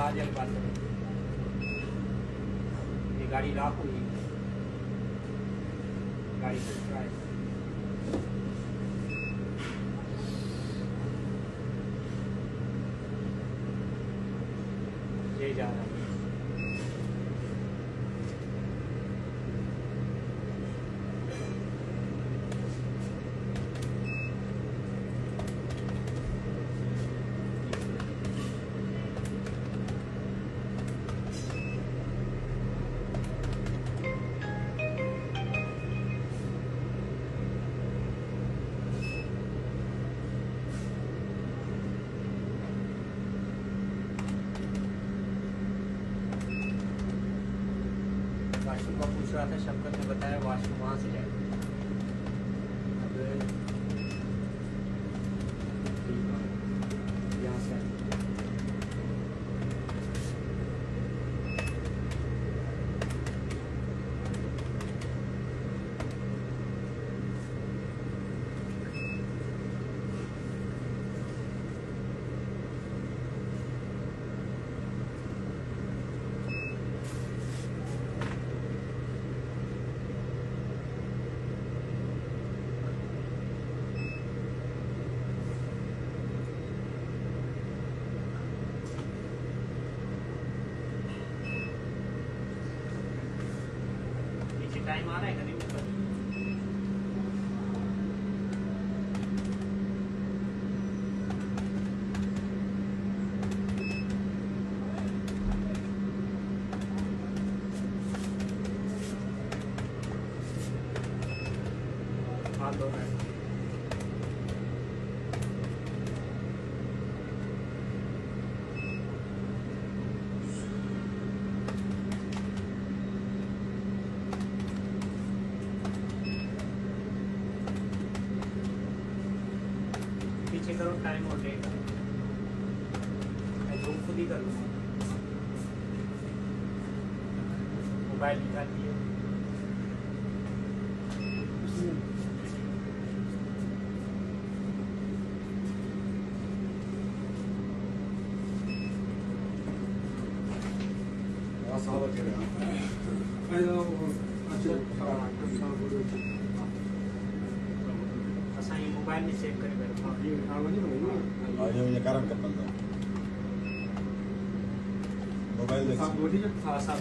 बाद वाली बात करें, ये गाड़ी लॉक हुई, गाड़ी ये जा रहा है। वाशरूम का पूछ रहा था, शफकत ने बताया वाशरूम वहाँ से जाए। यहाँ से टाइम आ रहा है करीब ऊपर। हाँ 2 मिनट। पीछे करो, टाइम हो जाएगा। मैं जूम खुद ही कर लूँगा। मोबाइल निकालिए। अच्छा ये मोबाइल में चेक करें कारण करता मोबाइल हाँ साफ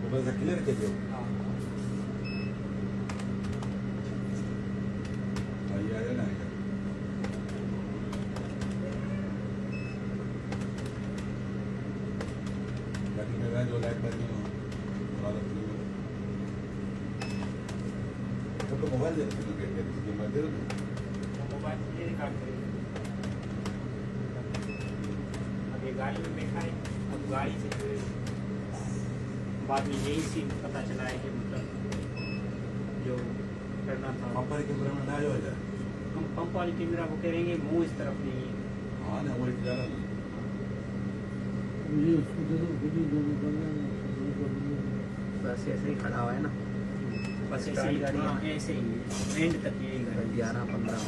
मोबाइल क्लियर कर दो। जो लाइट बनी हो तो मोबाइल दे मोबाइल ये रिकॉर्ड करेंगे। अब ये गाड़ी में बैठा है, अब गाड़ी से बाद में यही सीन पता चला है कि मतलब जो करना था पंप वाले कैमरा में ना जो है हम पंप वाली कैमरा वो करेंगे, मुंह इस तरफ नहीं है। हाँ ना वो जा रहा बस ऐसे ही खड़ा हुआ है ना, बस ऐसे ही गाड़ी ऐसे ही एंड तक यही गाड़ी 11-15